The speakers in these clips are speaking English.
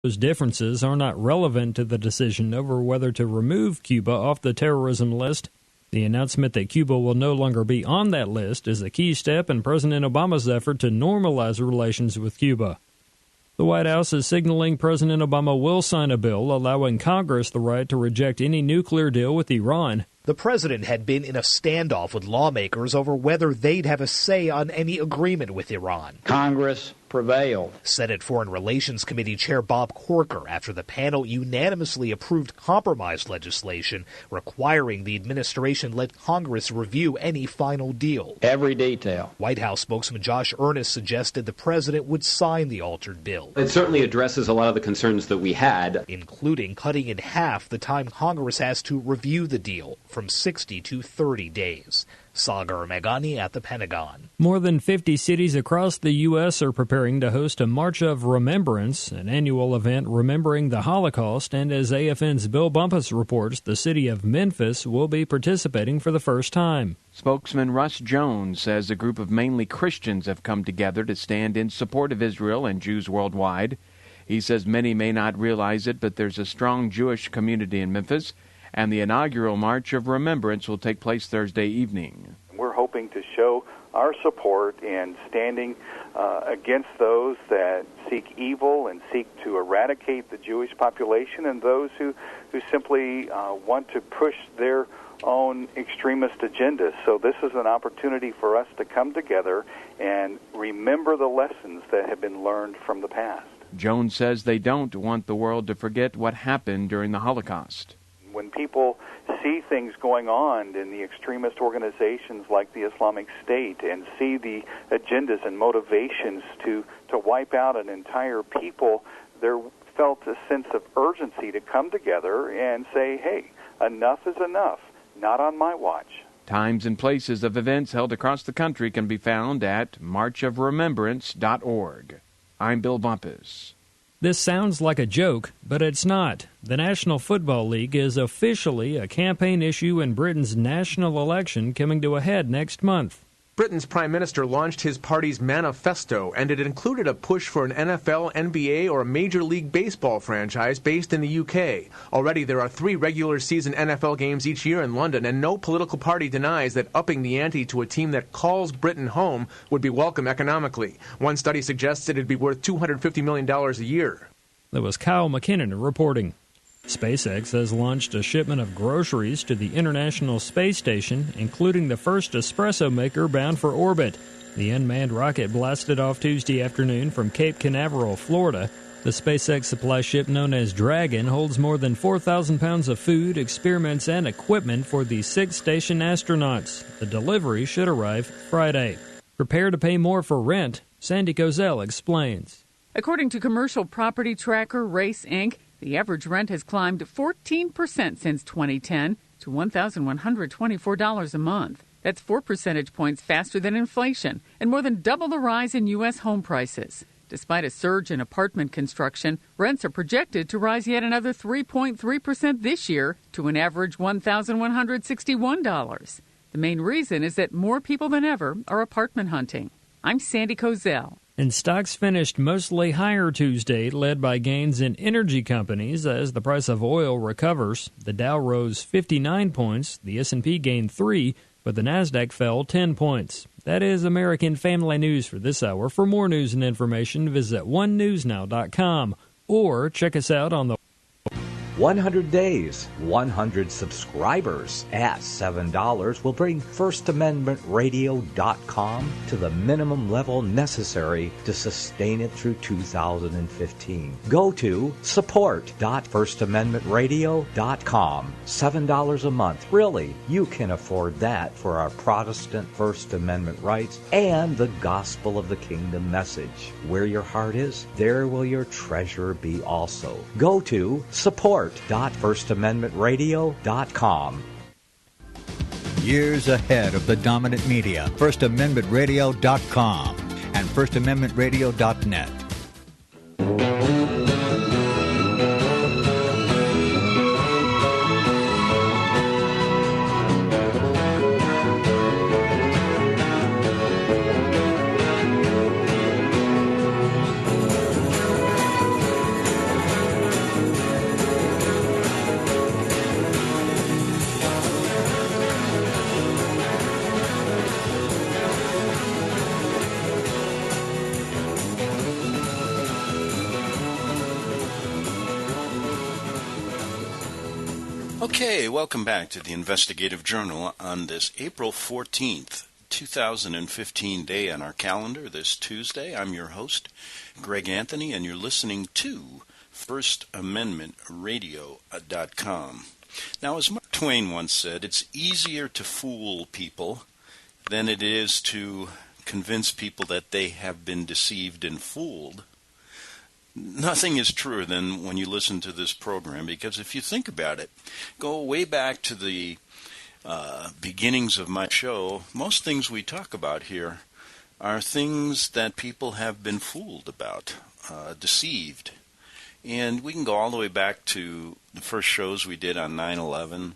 Those differences are not relevant to the decision over whether to remove Cuba off the terrorism list. The announcement that Cuba will no longer be on that list is a key step in President Obama's effort to normalize relations with Cuba. The White House is signaling President Obama will sign a bill allowing Congress the right to reject any nuclear deal with Iran. The president had been in a standoff with lawmakers over whether they'd have a say on any agreement with Iran. Congress prevailed. Senate Foreign Relations Committee Chair Bob Corker, after the panel unanimously approved compromise legislation requiring the administration let Congress review any final deal. Every detail. White House spokesman Josh Earnest suggested the president would sign the altered bill. It certainly addresses a lot of the concerns that we had, including cutting in half the time Congress has to review the deal, from 60 to 30 days. Sagar Meghani at the Pentagon. More than 50 cities across the U.S. are preparing to host a March of Remembrance, an annual event remembering the Holocaust, and as AFN's Bill Bumpus reports, the city of Memphis will be participating for the first time. Spokesman Russ Jones says a group of mainly Christians have come together to stand in support of Israel and Jews worldwide. He says many may not realize it, but there's a strong Jewish community in Memphis, and the inaugural March of Remembrance will take place Thursday evening. We're hoping to show our support in standing against those that seek evil and seek to eradicate the Jewish population, and those who simply want to push their own extremist agendas. So this is an opportunity for us to come together and remember the lessons that have been learned from the past. Jones says they don't want the world to forget what happened during the Holocaust. When people see things going on in the extremist organizations like the Islamic State and see the agendas and motivations to wipe out an entire people, there felt a sense of urgency to come together and say, hey, enough is enough, not on my watch. Times and places of events held across the country can be found at marchofremembrance.org. I'm Bill Bumpus. This sounds like a joke, but it's not. The National Football League is officially a campaign issue in Britain's national election coming to a head next month. Britain's Prime Minister launched his party's manifesto, and it included a push for an NFL, NBA, or a Major League Baseball franchise based in the UK. Already there are 3 regular season NFL games each year in London, and no political party denies that upping the ante to a team that calls Britain home would be welcome economically. One study suggests it'd be worth $250 million a year. That was Kyle McKinnon reporting. SpaceX has launched a shipment of groceries to the International Space Station, including the first espresso maker bound for orbit. The unmanned rocket blasted off Tuesday afternoon from Cape Canaveral, Florida. The SpaceX supply ship known as Dragon holds more than 4,000 pounds of food, experiments, and equipment for the 6 station astronauts. The delivery should arrive Friday. Prepare to pay more for rent, Sandy Kozel explains. According to commercial property tracker Race Inc., the average rent has climbed 14% since 2010 to $1,124 a month. That's 4 percentage points faster than inflation and more than double the rise in U.S. home prices. Despite a surge in apartment construction, rents are projected to rise yet another 3.3% this year to an average $1,161. The main reason is that more people than ever are apartment hunting. I'm Sandy Kozel. And stocks finished mostly higher Tuesday, led by gains in energy companies as the price of oil recovers. The Dow rose 59 points, the S&P gained 3, but the Nasdaq fell 10 points. That is American Family News for this hour. For more news and information, visit onenewsnow.com or check us out on the 100 days, 100 subscribers at $7 will bring FirstAmendmentRadio.com to the minimum level necessary to sustain it through 2015. Go to support.FirstAmendmentRadio.com. $7 a month. Really, you can afford that for our Protestant First Amendment rights and the gospel of the kingdom message. Where your heart is, there will your treasure be also. Go to support.FirstAmendmentRadio.com. Years ahead of the dominant media, FirstAmendmentRadio.com and FirstAmendmentRadio.net. Okay, welcome back to the Investigative Journal on this April 14th, 2015 day on our calendar, this Tuesday. I'm your host, Greg Anthony, and you're listening to FirstAmendmentRadio.com. Now, as Mark Twain once said, it's easier to fool people than it is to convince people that they have been deceived and fooled. Nothing is truer than when you listen to this program, because if you think about it, go way back to the beginnings of my show, most things we talk about here are things that people have been fooled about, deceived. And we can go all the way back to the first shows we did on 9/11.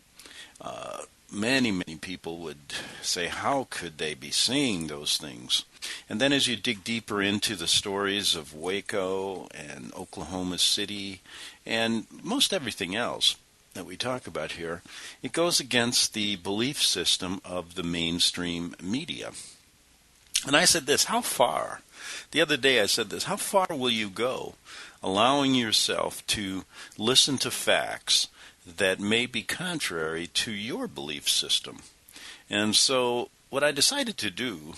Many people would say, how could they be saying those things? And then as you dig deeper into the stories of Waco and Oklahoma City and most everything else that we talk about here, it goes against the belief system of the mainstream media. And I said this, how far? The other day I said this, how far will you go allowing yourself to listen to facts that may be contrary to your belief system? And so what I decided to do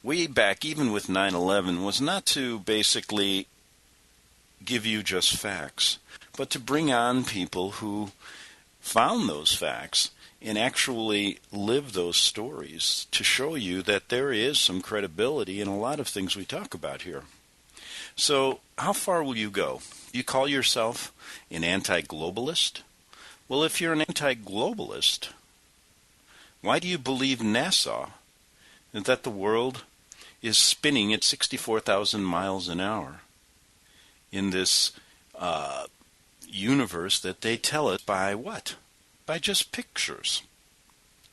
way back, even with 9/11, was not to basically give you just facts, but to bring on people who found those facts and actually live those stories to show you that there is some credibility in a lot of things we talk about here. So how far will you go? You call yourself an anti-globalist? Well, if you're an anti-globalist, why do you believe NASA that the world is spinning at 64,000 miles an hour in this universe that they tell us by what? By just pictures.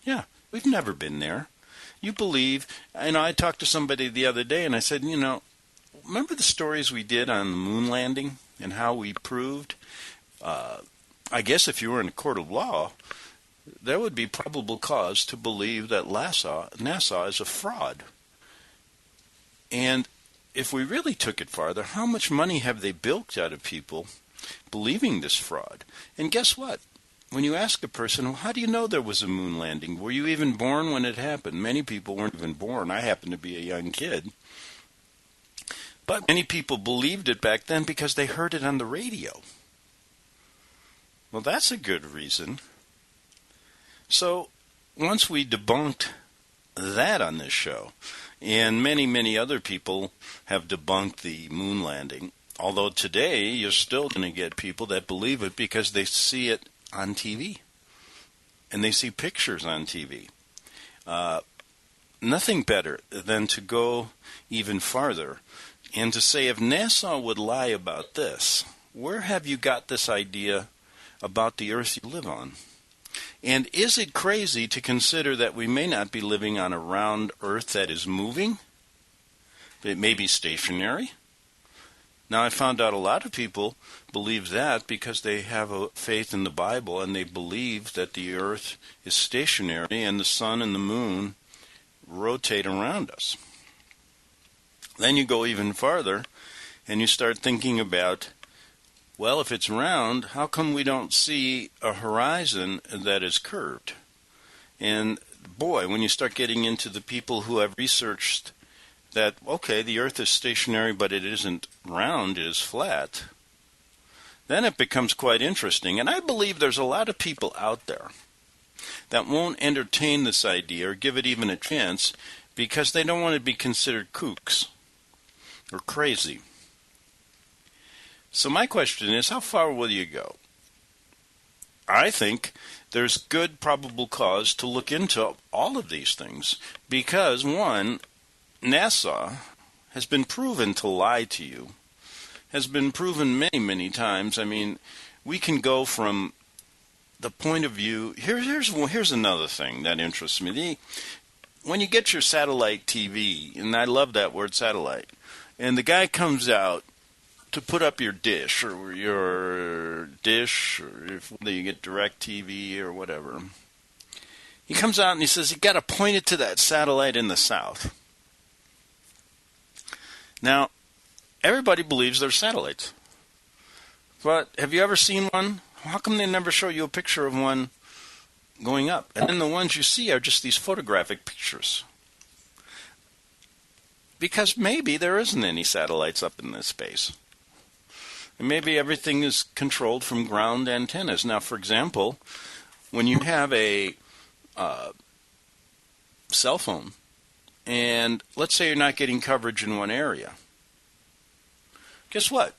Yeah, we've never been there. You believe, I talked to somebody the other day and I said, remember the stories we did on the moon landing and how we proved? I guess if you were in a court of law, there would be probable cause to believe that NASA is a fraud. And if we really took it farther, how much money have they bilked out of people believing this fraud? And guess what? When you ask a person, well, how do you know there was a moon landing? Were you even born when it happened? Many people weren't even born. I happened to be a young kid. But many people believed it back then because they heard it on the radio. Well, that's a good reason. So once we debunked that on this show, and many other people have debunked the moon landing, although today you're still going to get people that believe it because they see it on TV and they see pictures on TV. Nothing better than to go even farther and to say, if NASA would lie about this, where have you got this idea about the earth you live on? And is it crazy to consider that we may not be living on a round earth that is moving? It may be stationary. Now, I found out a lot of people believe that because they have a faith in the Bible and they believe that the earth is stationary and the sun and the moon rotate around us. Then you go even farther and you start thinking about, well, if it's round, how come we don't see a horizon that is curved? And boy, when you start getting into the people who have researched that, okay, the earth is stationary, but it isn't round, it is flat, then it becomes quite interesting. And I believe there's a lot of people out there that won't entertain this idea or give it even a chance because they don't want to be considered kooks or crazy. So my question is, how far will you go? I think there's good probable cause to look into all of these things because, one, NASA has been proven to lie to you, has been proven many times. I mean, we can go from the point of view. Here's another thing that interests me. When you get your satellite TV, and I love that word satellite, and the guy comes out to put up your dish, or whether you get DirecTV or whatever. He comes out and he says, you got to point it to that satellite in the south. Now, everybody believes they're satellites. But have you ever seen one How come they never show you a picture of one going up? And then the ones you see are just these photographic pictures. Because maybe there isn't any satellites up in this space. And maybe everything is controlled from ground antennas. Now, for example, when you have a cell phone, and let's say you're not getting coverage in one area, guess what?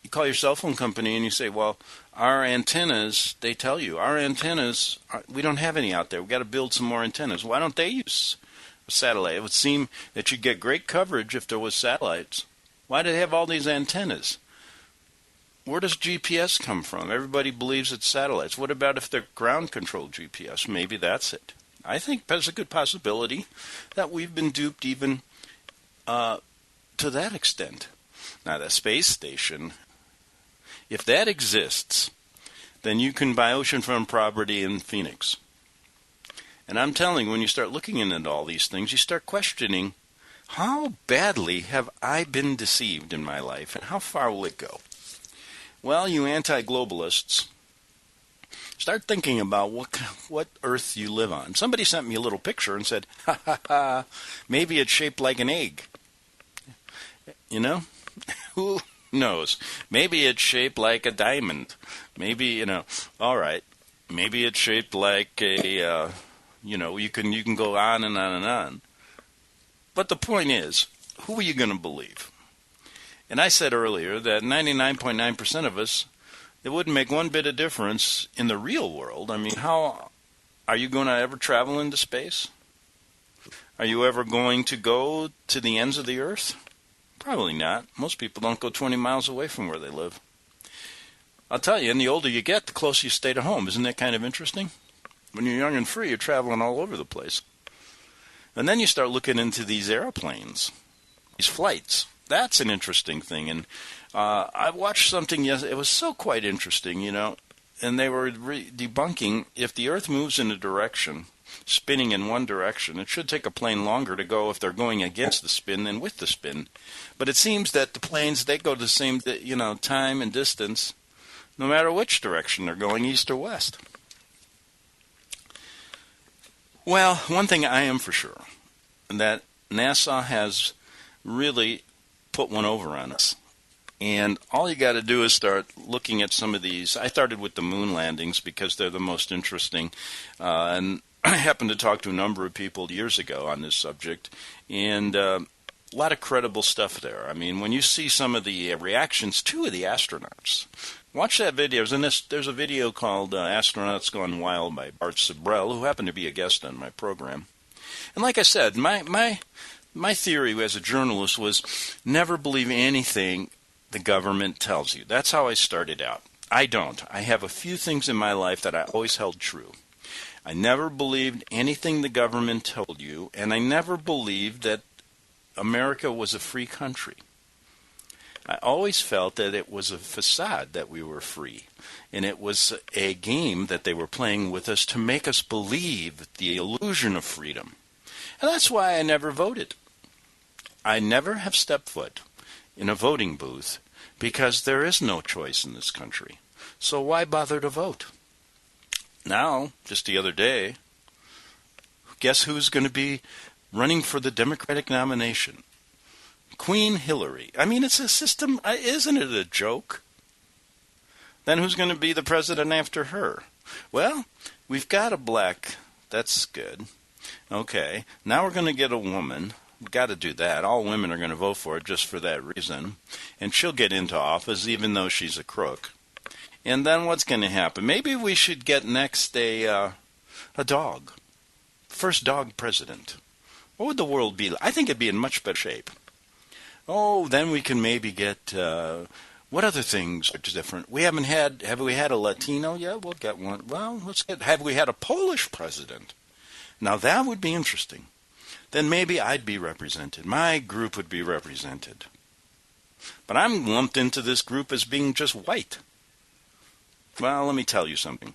You call your cell phone company and you say, well, our antennas, they tell you, our antennas, we don't have any out there. We've got to build some more antennas. Why don't they use a satellite? It would seem that you'd get great coverage if there was satellites. Why do they have all these antennas? Where does GPS come from? Everybody believes it's satellites. What about if they're ground-controlled GPS? Maybe that's it. I think there's a good possibility that we've been duped even to that extent. Now, the space station, if that exists, then you can buy oceanfront property in Phoenix. And I'm telling you, when you start looking into all these things, you start questioning, how badly have I been deceived in my life, and how far will it go? Well, you anti-globalists, start thinking about what Earth you live on. Somebody sent me a little picture and said, ha ha ha, maybe it's shaped like an egg. You know? Who knows? Maybe it's shaped like a diamond. Maybe, all right. Maybe it's shaped like a, you can go on and on and on. But the point is, who are you going to believe? And I said earlier that 99.9% of us, it wouldn't make one bit of difference in the real world. I mean, how are you going to ever travel into space? Are you ever going to go to the ends of the earth? Probably not. Most people don't go 20 miles away from where they live. I'll tell you, and the older you get, the closer you stay to home. Isn't that kind of interesting? When you're young and free, you're traveling all over the place. And then you start looking into these airplanes, these flights. That's an interesting thing. And I watched something yesterday. It was so quite interesting, and they were debunking if the Earth moves in a direction, spinning in one direction, it should take a plane longer to go if they're going against the spin than with the spin. But it seems that the planes, they go the same, time and distance, no matter which direction they're going, east or west. Well, one thing I am for sure, that NASA has really put one over on us. And all you got to do is start looking at some of these. I started with the moon landings because they're the most interesting. And I happened to talk to a number of people years ago on this subject. And a lot of credible stuff there. I mean, when you see some of the reactions to the astronauts, watch that video. There's a video called Astronauts Gone Wild by Bart Sibrel, who happened to be a guest on my program. And like I said, my theory as a journalist was never believe anything the government tells you. That's how I started out. I don't. I have a few things in my life that I always held true. I never believed anything the government told you, and I never believed that America was a free country. I always felt that it was a facade that we were free, and it was a game that they were playing with us to make us believe the illusion of freedom. And that's why I never voted. I never have stepped foot in a voting booth because there is no choice in this country. So why bother to vote? Now, just the other day, guess who's going to be running for the Democratic nomination? Queen Hillary. I mean, it's a system, isn't it a joke? Then who's going to be the president after her? Well, we've got a black. That's good. Okay, now we're going to get a woman. We've got to do that. All women are going to vote for it just for that reason. And she'll get into office even though she's a crook. And then what's going to happen? Maybe we should get next a dog. First dog president. What would the world be? I think it'd be in much better shape. Oh, then we can maybe get, what other things are different? Have we had a Latino yet? We'll get one. Well, have we had a Polish president? Now that would be interesting. Then maybe I'd be represented. My group would be represented. But I'm lumped into this group as being just white. Well, let me tell you something.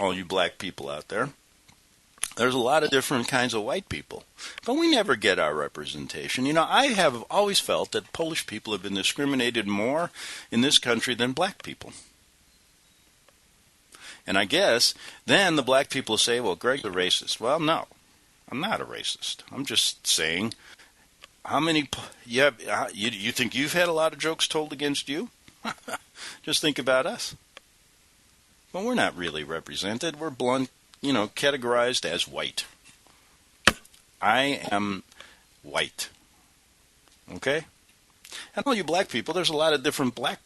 All you black people out there. There's a lot of different kinds of white people. But we never get our representation. I have always felt that Polish people have been discriminated more in this country than black people. And I guess then the black people say, well, Greg's a racist. Well, no, I'm not a racist. I'm just saying, how many, you think you've had a lot of jokes told against you? Just think about us. But we're not really represented. We're blunt, categorized as white. I am white. Okay? And all you black people, there's a lot of different black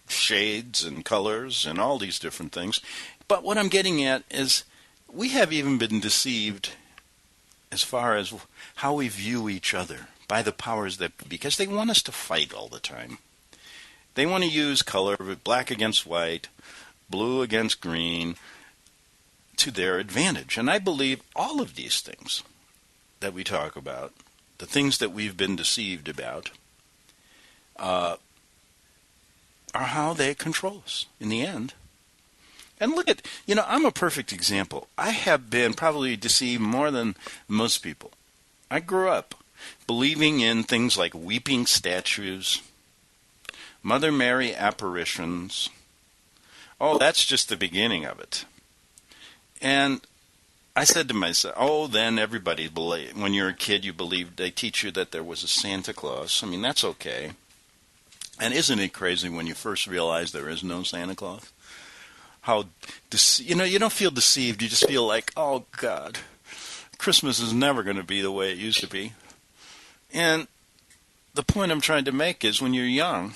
shades and colors and all these different things. But what I'm getting at is we have even been deceived as far as how we view each other by the powers that be, because they want us to fight all the time. They want to use color, black against white, blue against green, to their advantage. And I believe all of these things that we talk about, the things that we've been deceived about, are how they control us in the end. And look at, I'm a perfect example. I have been probably deceived more than most people. I grew up believing in things like weeping statues, Mother Mary apparitions. Oh, that's just the beginning of it. And I said to myself, then everybody believe. When you're a kid, you believe they teach you that there was a Santa Claus. I mean, that's okay. And isn't it crazy when you first realize there is no Santa Claus? How, you don't feel deceived. You just feel like, oh, God, Christmas is never going to be the way it used to be. And the point I'm trying to make is when you're young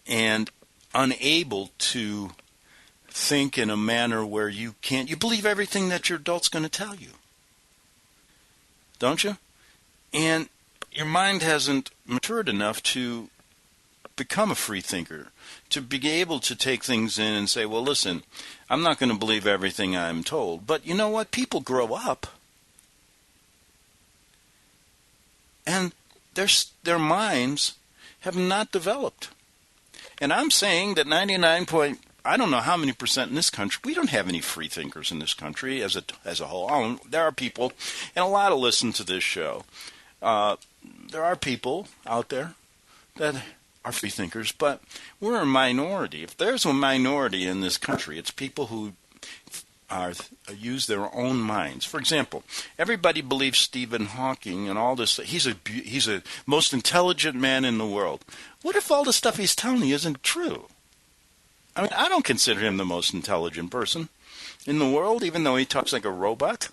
and unable to think in a manner where you believe everything that your adult's going to tell you. Don't you? And your mind hasn't matured enough to become a free thinker, to be able to take things in and say, well, listen, I'm not going to believe everything I'm told. But you know what? People grow up, and their minds have not developed. And I'm saying that I don't know how many percent in this country, we don't have any free thinkers in this country as a whole. There are people, and a lot of listen to this show. There are people out there that are free thinkers, but we're a minority. If there's a minority in this country, it's people who use their own minds. For example, everybody believes Stephen Hawking and all this. He's a most intelligent man in the world. What if all the stuff he's telling you isn't true? I mean, I don't consider him the most intelligent person in the world, even though he talks like a robot.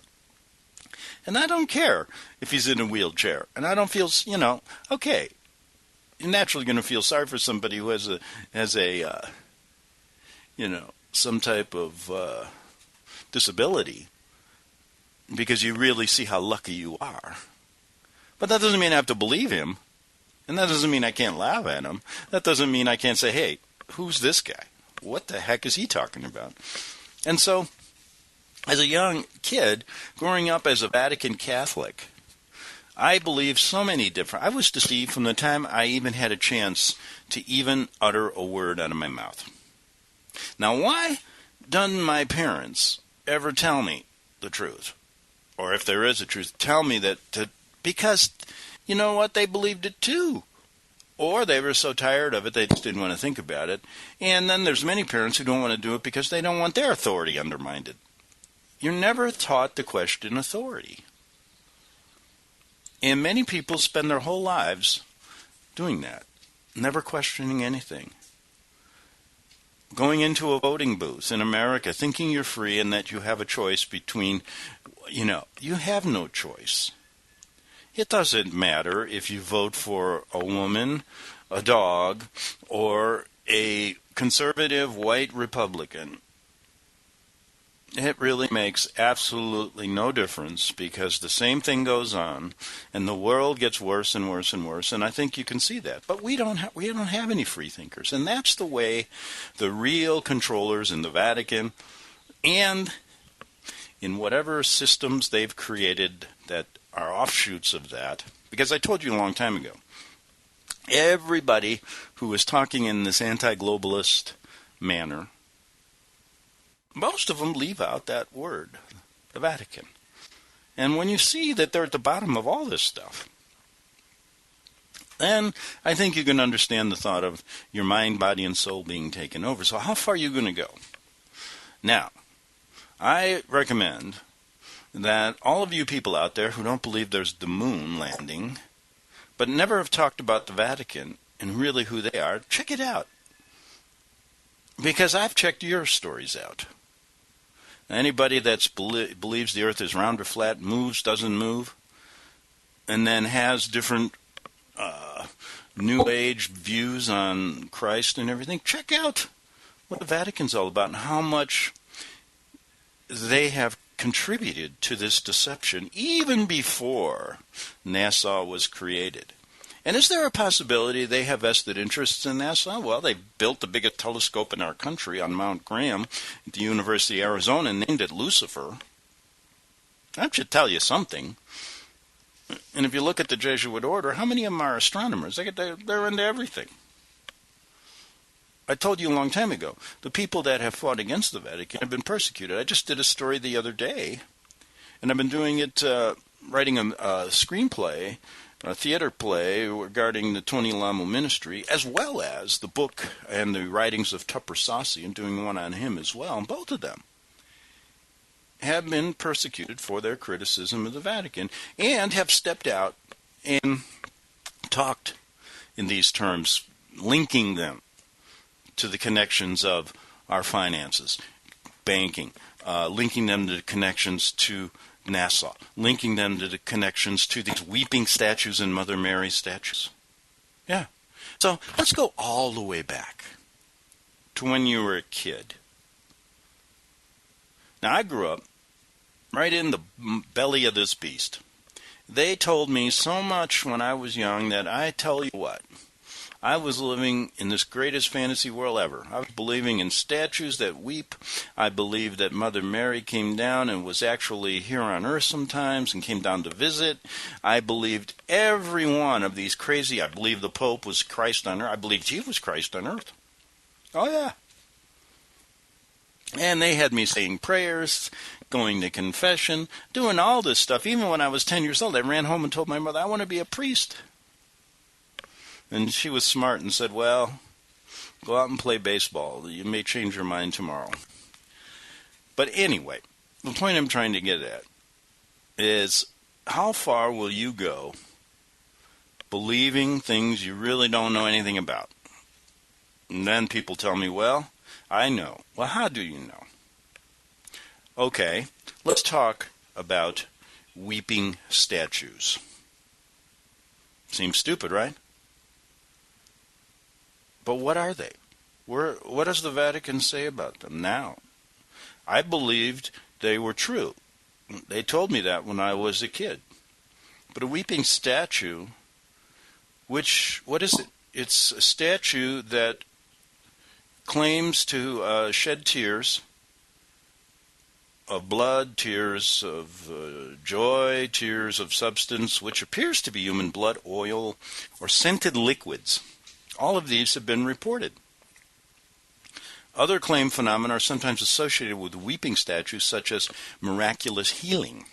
And I don't care if he's in a wheelchair. And I don't feel, okay. You're naturally going to feel sorry for somebody who has some type of disability, because you really see how lucky you are. But that doesn't mean I have to believe him. And that doesn't mean I can't laugh at him. That doesn't mean I can't say, hey, who's this guy? What the heck is he talking about? And so, as a young kid, growing up as a Vatican Catholic, I believe so many different. I was deceived from the time I even had a chance to even utter a word out of my mouth. Now, why doesn't my parents ever tell me the truth? Or if there is a truth, tell me because, you know what, they believed it too. Or they were so tired of it, they just didn't want to think about it. And then there's many parents who don't want to do it because they don't want their authority undermined. You're never taught to question authority. And many people spend their whole lives doing that, never questioning anything. Going into a voting booth in America, thinking you're free and that you have a choice between, you have no choice. It doesn't matter if you vote for a woman, a dog, or a conservative white Republican. It really makes absolutely no difference, because the same thing goes on, and the world gets worse and worse and worse, and I think you can see that. But we don't have any free thinkers, and that's the way the real controllers in the Vatican and in whatever systems they've created that are offshoots of that. Because I told you a long time ago, everybody who is talking in this anti-globalist manner, most of them leave out that word, the Vatican. And when you see that they're at the bottom of all this stuff, then I think you can understand the thought of your mind, body, and soul being taken over. So how far are you going to go? Now, I recommend that all of you people out there who don't believe there's the moon landing, but never have talked about the Vatican and really who they are, check it out. Because I've checked your stories out. Anybody that believes the earth is round or flat, moves, doesn't move, and then has different New Age views on Christ and everything, check out what the Vatican's all about and how much they have contributed to this deception even before NASA was created. And is there a possibility they have vested interests in NASA? Well, they built the biggest telescope in our country on Mount Graham at the University of Arizona and named it Lucifer. That should tell you something. And if you look at the Jesuit order, how many of them are astronomers? They're into everything. I told you a long time ago, the people that have fought against the Vatican have been persecuted. I just did a story the other day, and I've been doing it, writing a screenplay, a theater play regarding the Tony Lamo ministry, as well as the book and the writings of Tupper Sassi, and doing one on him as well. And both of them have been persecuted for their criticism of the Vatican and have stepped out and talked in these terms, linking them to the connections of our finances, banking, linking them to the connections to NASA, linking them to the connections to these weeping statues and Mother Mary statues. Yeah. So let's go all the way back to when you were a kid. Now, I grew up right in the belly of this beast. They told me so much when I was young that I tell you what, I was living in this greatest fantasy world ever. I was believing in statues that weep. I believed that Mother Mary came down and was actually here on earth sometimes and came down to visit. I believed every one of these crazy, I believed the Pope was Christ on earth. I believed he was Christ on earth. Oh, yeah. And they had me saying prayers, going to confession, doing all this stuff. Even when I was 10 years old, I ran home and told my mother, I want to be a priest. And she was smart and said, well, go out and play baseball. You may change your mind tomorrow. But anyway, the point I'm trying to get at is how far will you go believing things you really don't know anything about? And then people tell me, well, I know. Well, how do you know? Okay, let's talk about weeping statues. Seems stupid, right? But what are they? What does the Vatican say about them now? I believed they were true. They told me that when I was a kid. But a weeping statue, what is it? It's a statue that claims to shed tears of blood, tears of joy, tears of substance, which appears to be human blood, oil, or scented liquids. All of these have been reported. Other claimed phenomena are sometimes associated with weeping statues, such as miraculous healing,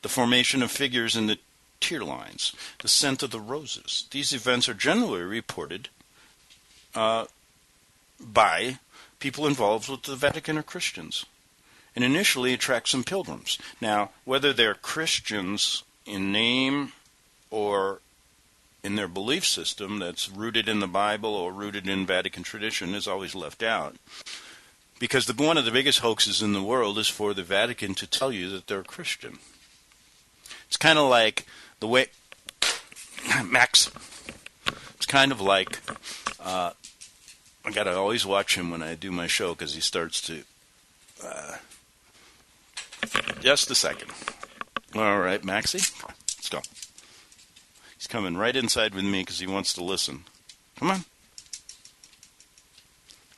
the formation of figures in the tear lines, the scent of the roses. These events are generally reported by people involved with the Vatican or Christians, and initially attract some pilgrims. Now, whether they're Christians in name or in their belief system that's rooted in the Bible or rooted in Vatican tradition is always left out. Because one of the biggest hoaxes in the world is for the Vatican to tell you that they're Christian. It's kind of like the way... Max. It's kind of like... I got to always watch him when I do my show because he starts to... Just a second. All right, Maxie, let's go. He's coming right inside with me because he wants to listen. Come on.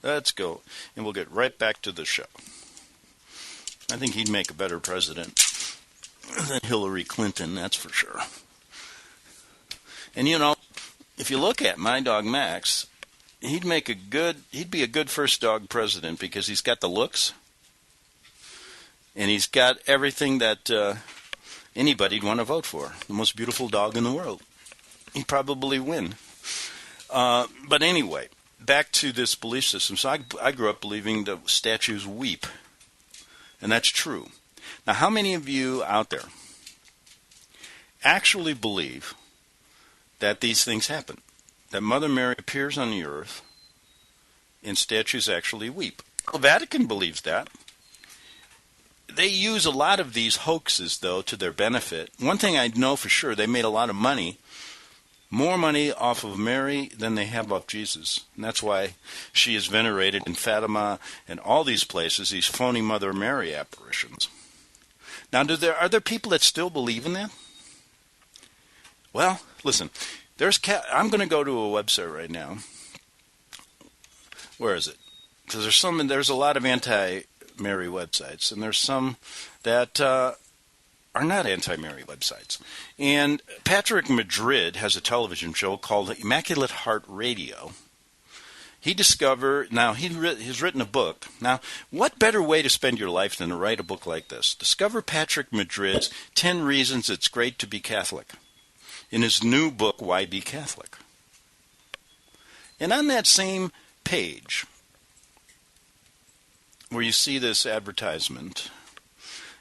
Let's go. And we'll get right back to the show. I think he'd make a better president than Hillary Clinton, that's for sure. And you know, if you look at my dog Max, he'd be a good first dog president because he's got the looks and he's got everything that anybody'd want to vote for. The most beautiful dog in the world. He'd probably win. But anyway, back to this belief system. So I grew up believing that statues weep, and that's true. Now, how many of you out there actually believe that these things happen? That Mother Mary appears on the earth and statues actually weep? The Vatican believes that. They use a lot of these hoaxes, though, to their benefit. One thing I know for sure, they made a lot of money, more money off of Mary than they have off Jesus. And that's why she is venerated in Fatima and all these places, these phony Mother Mary apparitions. Now, are there people that still believe in that? Well, listen, I'm going to go to a website right now. Where is it? Because there's a lot of anti-Mary websites, and there's some that are not anti-Mary websites. And Patrick Madrid has a television show called Immaculate Heart Radio. He's written a book. Now, what better way to spend your life than to write a book like this? Discover Patrick Madrid's 10 Reasons It's Great to Be Catholic in his new book, Why Be Catholic? And on that same page, where you see this advertisement,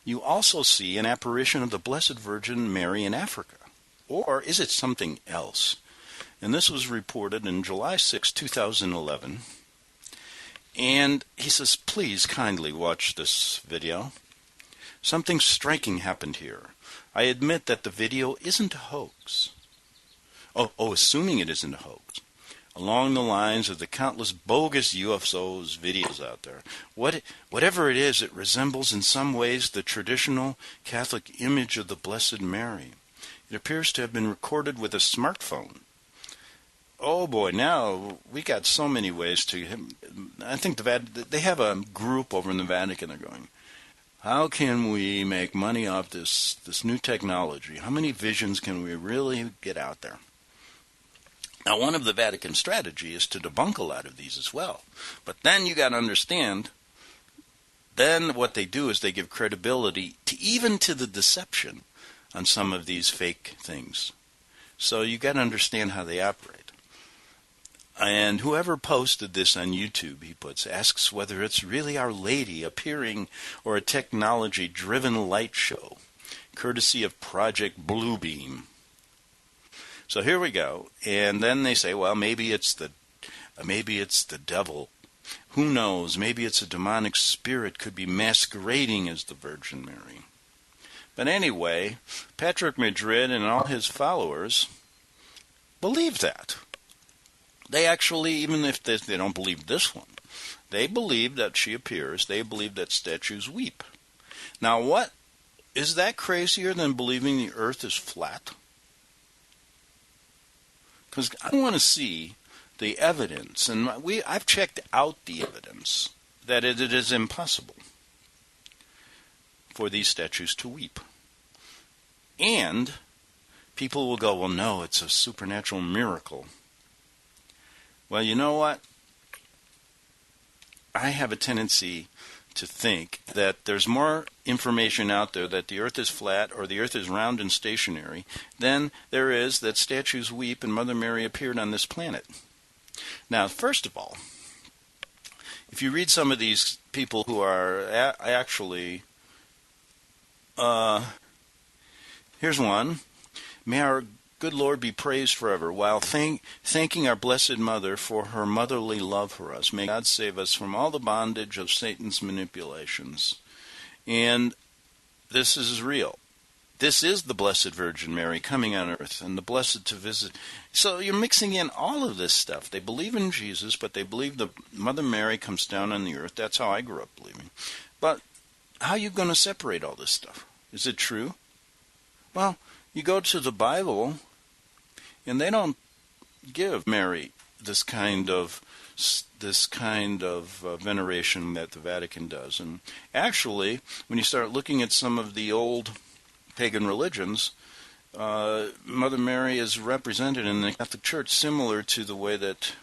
you also see an apparition of the Blessed Virgin Mary in Africa. Or is it something else? And this was reported in July 6, 2011. And he says, please kindly watch this video. Something striking happened here. I admit that the video isn't a hoax. Assuming it isn't a hoax. Along the lines of the countless bogus UFOs videos out there. Whatever it is, it resembles in some ways the traditional Catholic image of the Blessed Mary. It appears to have been recorded with a smartphone. Oh boy, now we got so many ways to... I think they have a group over in the Vatican. They're going, how can we make money off this new technology? How many visions can we really get out there? Now, one of the Vatican strategy is to debunk a lot of these as well. But then you got to understand, then what they do is they give credibility to the deception on some of these fake things. So you got to understand how they operate. And whoever posted this on YouTube, he asks whether it's really Our Lady appearing or a technology-driven light show, courtesy of Project Bluebeam. So here we go, and then they say, well, maybe it's the devil. Who knows? Maybe it's a demonic spirit, could be masquerading as the Virgin Mary. But anyway, Patrick Madrid and all his followers believe that. They actually, even if they don't believe this one, they believe that she appears. They believe that statues weep. Now, what is that crazier than believing the earth is flat? Because I want to see the evidence, and I've checked out the evidence that it is impossible for these statues to weep. And people will go, well, no, it's a supernatural miracle. Well, you know what? I have a tendency to think that there's more information out there that the earth is flat or the earth is round and stationary than there is that statues weep and Mother Mary appeared on this planet. Now, first of all, if you read some of these people who are actually... here's one. May our good Lord be praised forever, while thanking our Blessed Mother for her motherly love for us. May God save us from all the bondage of Satan's manipulations. And this is real. This is the Blessed Virgin Mary coming on earth, and the blessed to visit. So you're mixing in all of this stuff. They believe in Jesus, but they believe the Mother Mary comes down on the earth. That's how I grew up believing. But how are you going to separate all this stuff? Is it true? Well, you go to the Bible, and they don't give Mary this kind of veneration that the Vatican does. And actually, when you start looking at some of the old pagan religions, Mother Mary is represented in the Catholic Church similar to the way that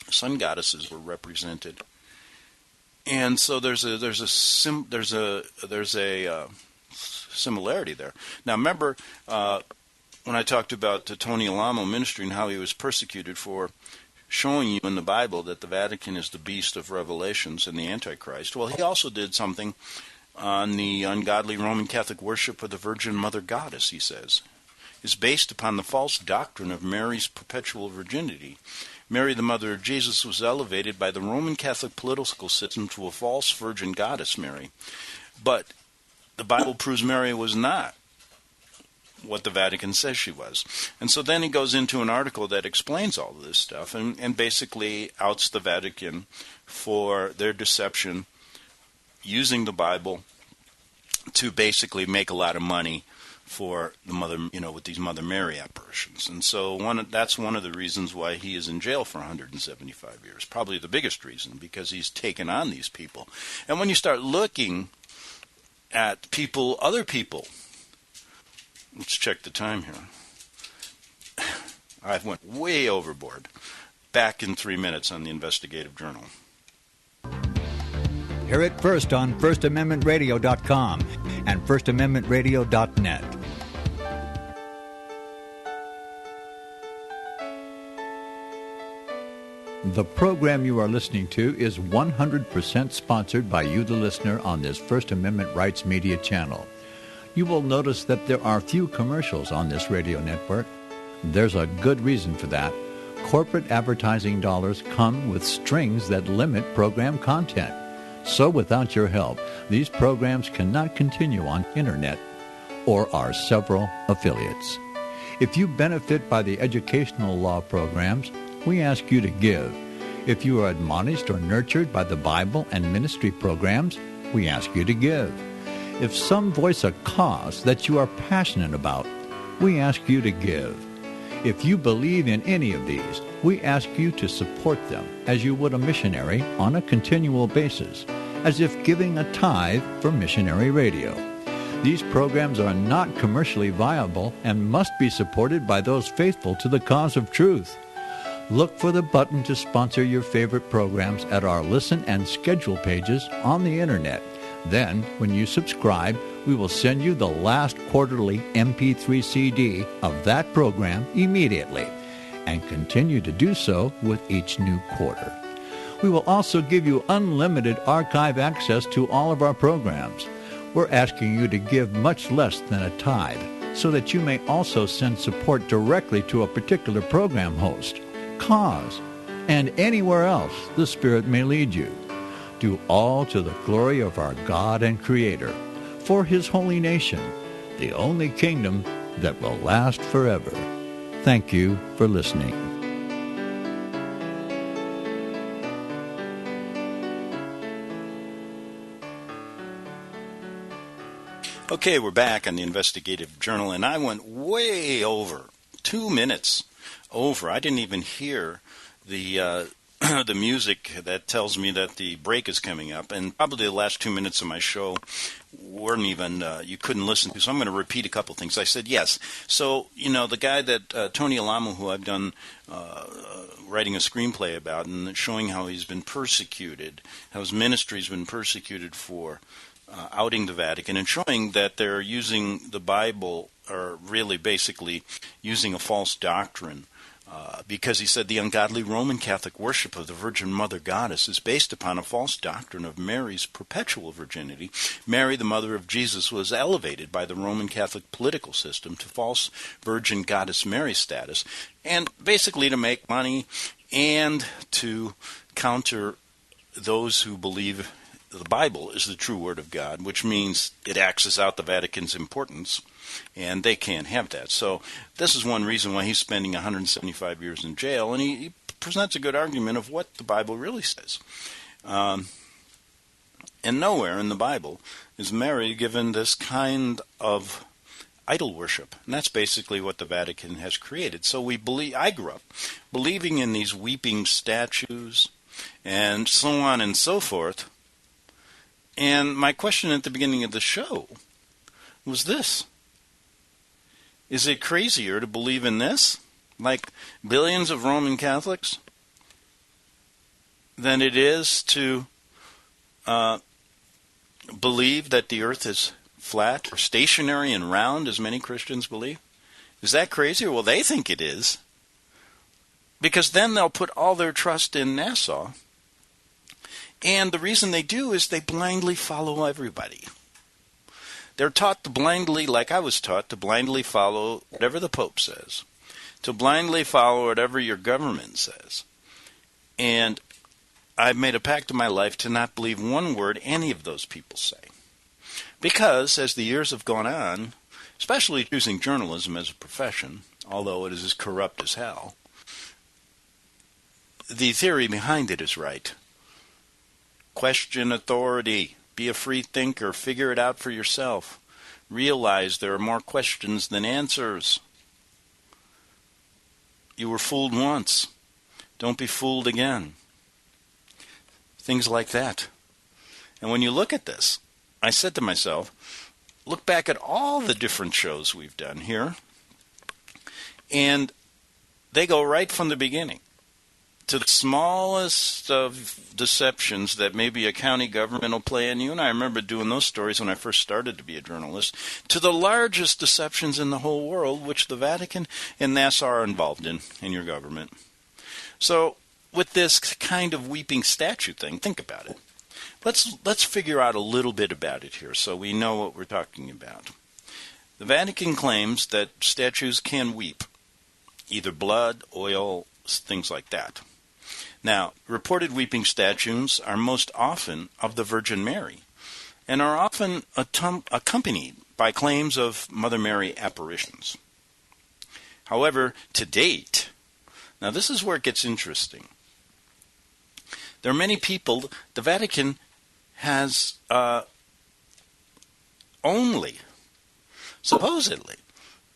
sun goddesses were represented. And so there's a similarity there. Now, remember when I talked about Tony Alamo ministry and how he was persecuted for showing you in the Bible that the Vatican is the beast of Revelations and the Antichrist. Well, he also did something on the ungodly Roman Catholic worship of the Virgin Mother Goddess, he says, is based upon the false doctrine of Mary's perpetual virginity. Mary, the mother of Jesus, was elevated by the Roman Catholic political system to a false virgin goddess, Mary. But the Bible proves Mary was not what the Vatican says she was. And so then he goes into an article that explains all of this stuff and basically outs the Vatican for their deception using the Bible to basically make a lot of money for the Mother, with these Mother Mary apparitions. And so that's one of the reasons why he is in jail for 175 years. Probably the biggest reason, because he's taken on these people. And when you start looking at other people, let's check the time here. I went way overboard. Back in 3 minutes on the Investigative Journal. Hear it first on FirstAmendmentRadio.com and FirstAmendmentRadio.net. The program you are listening to is 100% sponsored by you, the listener, on this First Amendment Rights Media channel. You will notice that there are few commercials on this radio network. There's a good reason for that. Corporate advertising dollars come with strings that limit program content. So without your help, these programs cannot continue on internet or our several affiliates. If you benefit by the educational law programs, we ask you to give. If you are admonished or nurtured by the Bible and ministry programs, we ask you to give. If some voice a cause that you are passionate about, we ask you to give. If you believe in any of these, we ask you to support them as you would a missionary on a continual basis, as if giving a tithe for missionary radio. These programs are not commercially viable and must be supported by those faithful to the cause of truth. Look for the button to sponsor your favorite programs at our listen and schedule pages on the internet. Then, when you subscribe, we will send you the last quarterly MP3 CD of that program immediately, and continue to do so with each new quarter. We will also give you unlimited archive access to all of our programs. We're asking you to give much less than a tithe, so that you may also send support directly to a particular program host, cause, and anywhere else the Spirit may lead you. Do all to the glory of our God and Creator, for His holy nation, the only kingdom that will last forever. Thank you for listening. Okay, we're back on the Investigative Journal, and I went way over, 2 minutes over. I didn't even hear the the music that tells me that the break is coming up, and probably the last 2 minutes of my show weren't even, you couldn't listen to, so I'm going to repeat a couple things. I said yes. So, the guy that, Tony Alamo, who I've done writing a screenplay about and showing how he's been persecuted, how his ministry's been persecuted for outing the Vatican, and showing that they're using the Bible, or really basically using a false doctrine, because he said the ungodly Roman Catholic worship of the Virgin Mother Goddess is based upon a false doctrine of Mary's perpetual virginity. Mary, the mother of Jesus, was elevated by the Roman Catholic political system to false Virgin Goddess Mary status, and basically to make money and to counter those who believe the Bible is the true Word of God, which means it axes out the Vatican's importance, and they can't have that. So this is one reason why he's spending 175 years in jail, and he presents a good argument of what the Bible really says. And nowhere in the Bible is Mary given this kind of idol worship, and that's basically what the Vatican has created. So I grew up believing in these weeping statues and so on and so forth. And my question at the beginning of the show was this: is it crazier to believe in this, like billions of Roman Catholics, than it is to believe that the earth is flat or stationary and round, as many Christians believe? Is that crazier? Well, they think it is. because then they'll put all their trust in NASA. And the reason they do is they blindly follow everybody. They're taught to blindly, like I was taught, to blindly follow whatever the Pope says, to blindly follow whatever your government says. And I've made a pact in my life to not believe one word any of those people say. Because as the years have gone on, especially choosing journalism as a profession, although it is as corrupt as hell, the theory behind it is right. Question authority. Be a free thinker. Figure it out for yourself. Realize there are more questions than answers. You were fooled once. Don't be fooled again. Things like that. And when you look at this, I said to myself, look back at all the different shows we've done here, and they go right from the beginning to the smallest of deceptions that maybe a county government will play on you, and I remember doing those stories when I first started to be a journalist, to the largest deceptions in the whole world, which the Vatican and NASA are involved in your government. So with this kind of weeping statue thing, think about it. Let's figure out a little bit about it here so we know what we're talking about. The Vatican claims that statues can weep, either blood, oil, things like that. Now, reported weeping statues are most often of the Virgin Mary and are often accompanied by claims of Mother Mary apparitions. However, to date, now this is where it gets interesting. There are many people, the Vatican has only, supposedly,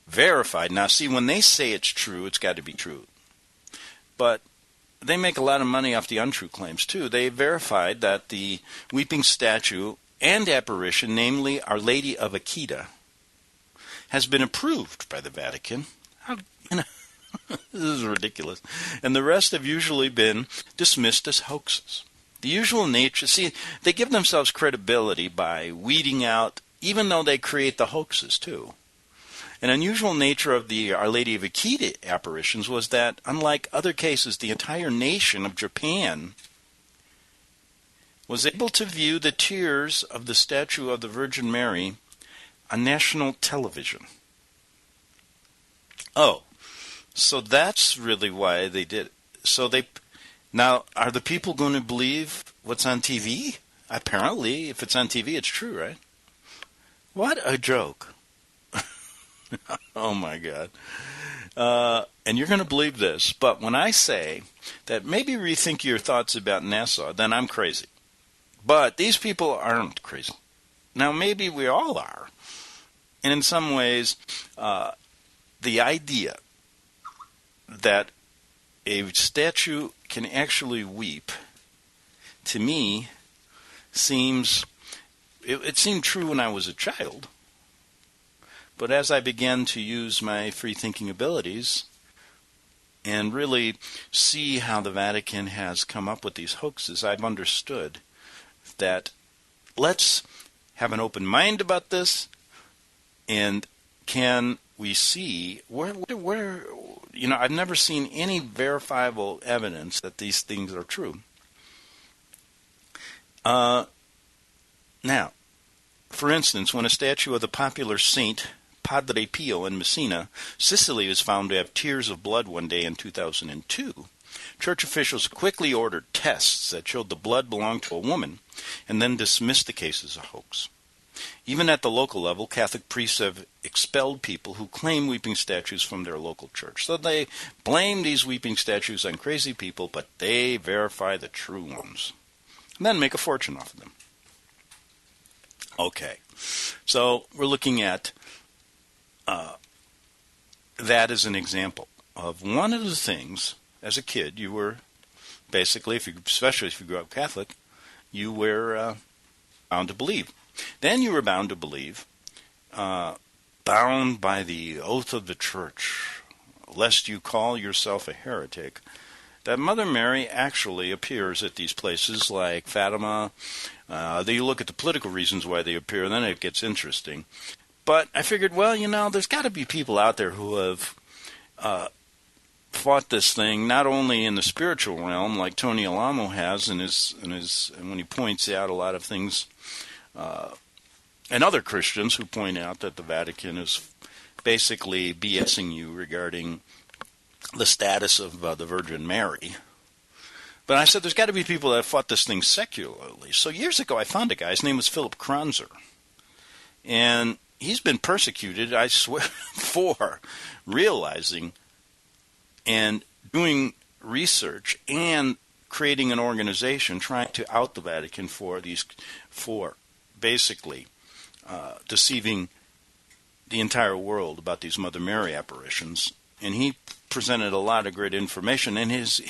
verified. Now, see, when they say it's true, it's got to be true. But they make a lot of money off the untrue claims, too. They verified that the weeping statue and apparition, namely Our Lady of Akita, has been approved by the Vatican. This is ridiculous. And the rest have usually been dismissed as hoaxes. The usual nature, see, they give themselves credibility by weeding out, even though they create the hoaxes, too. An unusual nature of the Our Lady of Akita apparitions was that, unlike other cases, the entire nation of Japan was able to view the tears of the statue of the Virgin Mary on national television. Oh, so that's really why they did it. So now, are the people going to believe what's on TV? Apparently, if it's on TV, it's true, right? What a joke. Oh, my God. And you're going to believe this, but when I say that maybe rethink your thoughts about NASA, then I'm crazy. But these people aren't crazy. Now, maybe we all are. And in some ways, the idea that a statue can actually weep, to me, seemed true when I was a child. But as I began to use my free-thinking abilities and really see how the Vatican has come up with these hoaxes, I've understood that let's have an open mind about this, and can we see where I've never seen any verifiable evidence that these things are true. Now, for instance, when a statue of the popular saint Padre Pio in Messina, Sicily, was found to have tears of blood one day in 2002, church officials quickly ordered tests that showed the blood belonged to a woman and then dismissed the case as a hoax. Even at the local level, Catholic priests have expelled people who claim weeping statues from their local church. So they blame these weeping statues on crazy people, but they verify the true ones and then make a fortune off of them. Okay, so we're looking at that as an example of one of the things, as a kid, you were basically, especially if you grew up Catholic, you were bound to believe. Then you were bound to believe, bound by the oath of the church, lest you call yourself a heretic, that Mother Mary actually appears at these places like Fatima. Then you look at the political reasons why they appear, and then it gets interesting. But I figured, well, there's got to be people out there who have fought this thing not only in the spiritual realm, like Tony Alamo has, and when he points out a lot of things, and other Christians who point out that the Vatican is basically BSing you regarding the status of the Virgin Mary. But I said there's got to be people that fought this thing secularly. So years ago I found a guy, his name was Philip Kranzer. And he's been persecuted, I swear, for realizing and doing research and creating an organization trying to out the Vatican for basically deceiving the entire world about these Mother Mary apparitions. And he presented a lot of great information, and his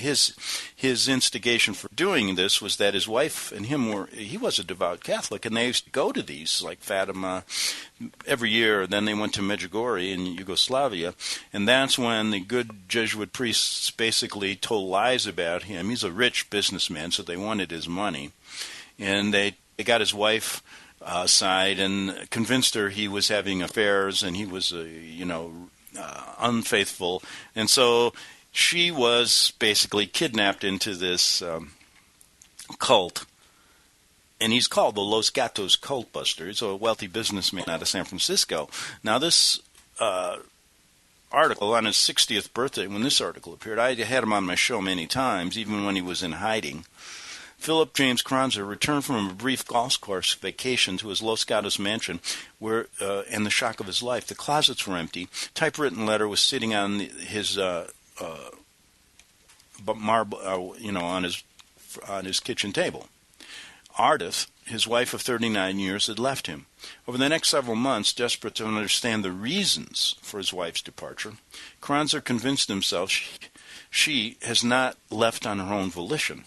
instigation for doing this was that his wife and him he was a devout Catholic, and they used to go to these like Fatima every year. Then they went to Medjugorje in Yugoslavia, and that's when the good Jesuit priests basically told lies about him. He's a rich businessman, so they wanted his money, and they got his wife side and convinced her he was having affairs and he was unfaithful, and so she was basically kidnapped into this cult, and he's called the Los Gatos Cult Buster. He's a wealthy businessman out of San Francisco. Now this article on his 60th birthday, when this article appeared, I had him on my show many times, even when he was in hiding. Philip James Kranzer returned from a brief golf course vacation to his Los Gatos mansion, where, in the shock of his life, the closets were empty. Typewritten letter was sitting on his marble, on his kitchen table. Ardith, his wife of 39 years, had left him. Over the next several months, desperate to understand the reasons for his wife's departure, Kranzer convinced himself she has not left on her own volition.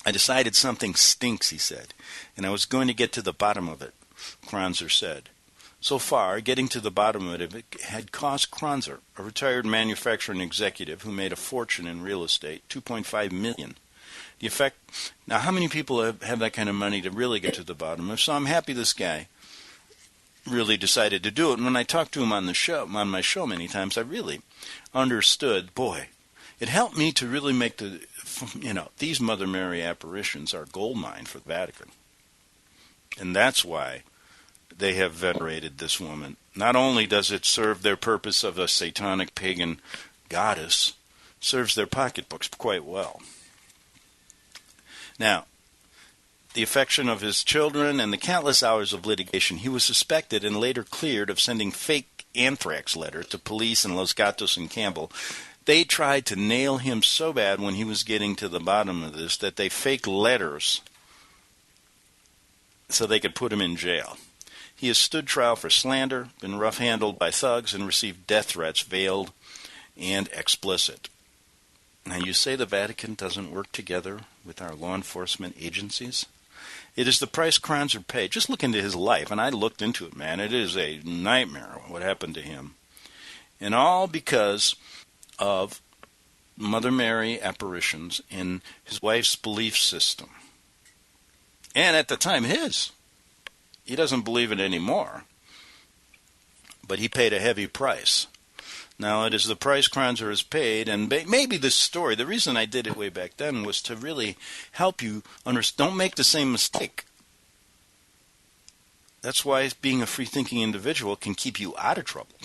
I decided something stinks, he said, and I was going to get to the bottom of it, Kranzer said. So far, getting to the bottom of it had cost Kranzer, a retired manufacturing executive who made a fortune in real estate, $2.5 million. The effect. Now, how many people have that kind of money to really get to the bottom of it? So I'm happy this guy really decided to do it. And when I talked to him on my show many times, I really understood, boy, it helped me to really make these Mother Mary apparitions are gold mine for the Vatican. And that's why they have venerated this woman. Not only does it serve their purpose of a satanic pagan goddess, serves their pocketbooks quite well. Now, the affection of his children and the countless hours of litigation, he was suspected and later cleared of sending fake anthrax letters to police in Los Gatos and Campbell. They tried to nail him so bad when he was getting to the bottom of this that they faked letters so they could put him in jail. He has stood trial for slander, been rough-handled by thugs, and received death threats, veiled and explicit. Now, you say the Vatican doesn't work together with our law enforcement agencies? It is the price Kranzer paid. Just look into his life, and I looked into it, man. It is a nightmare what happened to him. And all because of Mother Mary apparitions in his wife's belief system. And at the time, his. He doesn't believe it anymore. But he paid a heavy price. Now, it is the price Kranzer has paid, and maybe this story, the reason I did it way back then was to really help you understand. Don't make the same mistake. That's why being a free-thinking individual can keep you out of trouble.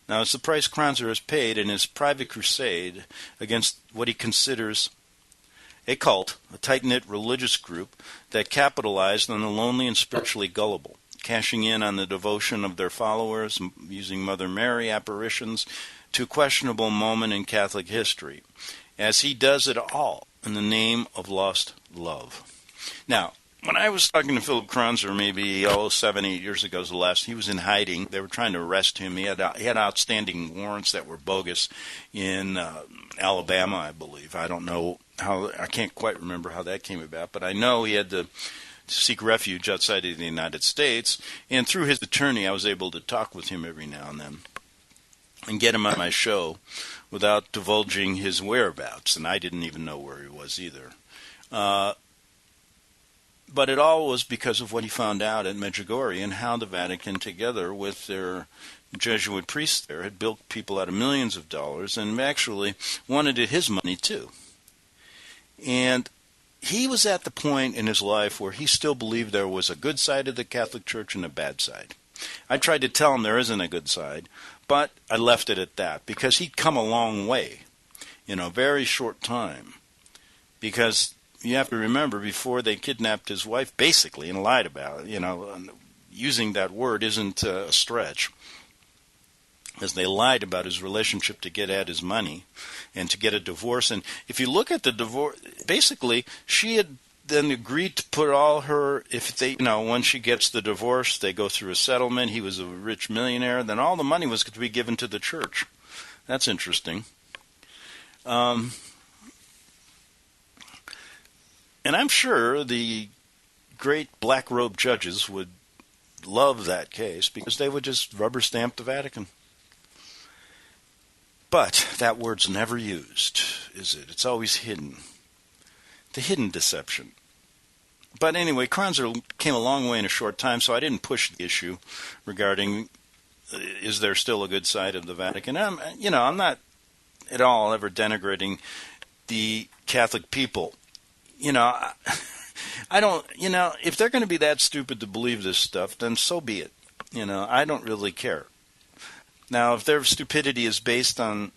Now, it's the price Kranzer has paid in his private crusade against what he considers a cult, a tight-knit religious group that capitalized on the lonely and spiritually gullible, cashing in on the devotion of their followers, using Mother Mary apparitions to a questionable moment in Catholic history, as he does it all in the name of lost love. Now, when I was talking to Philip Kranzer maybe 7, 8 years ago, he was in hiding. They were trying to arrest him. He had outstanding warrants that were bogus in Alabama, I believe. I don't know how. I can't quite remember how that came about, but I know he had to seek refuge outside of the United States. And through his attorney, I was able to talk with him every now and then and get him on my show without divulging his whereabouts. And I didn't even know where he was either. But it all was because of what he found out at Medjugorje and how the Vatican, together with their Jesuit priest there had bilked people out of millions of dollars and actually wanted his money too. And he was at the point in his life where he still believed there was a good side of the Catholic Church and a bad side. I tried to tell him there isn't a good side, but I left it at that because he'd come a long way in a very short time. Because you have to remember, before they kidnapped his wife, basically, and lied about it, using that word isn't a stretch, as they lied about his relationship to get at his money and to get a divorce. And if you look at the divorce, basically, she had then agreed to put all her, when she gets the divorce, they go through a settlement, he was a rich millionaire, then all the money was to be given to the church. That's interesting. And I'm sure the great black robe judges would love that case because they would just rubber stamp the Vatican. But that word's never used, is it? It's always hidden. The hidden deception. But anyway, Kranzer came a long way in a short time, so I didn't push the issue regarding is there still a good side of the Vatican. I'm not at all ever denigrating the Catholic people. I don't, if they're going to be that stupid to believe this stuff, then so be it. I don't really care. Now, if their stupidity is based on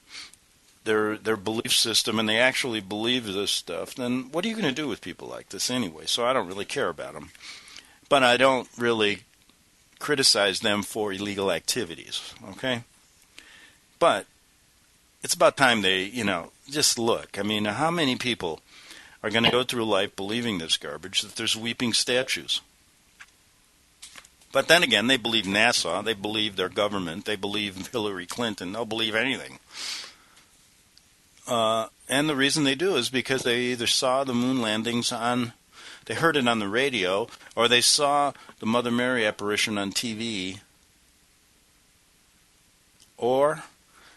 their belief system and they actually believe this stuff, then what are you going to do with people like this anyway? So I don't really care about them. But I don't really criticize them for illegal activities, okay? But it's about time they, just look. I mean, how many people are going to go through life believing this garbage, that there's weeping statues? But then again, they believe NASA, they believe their government, they believe Hillary Clinton, they'll believe anything. And the reason they do is because they either saw the moon landings they heard it on the radio, or they saw the Mother Mary apparition on TV, or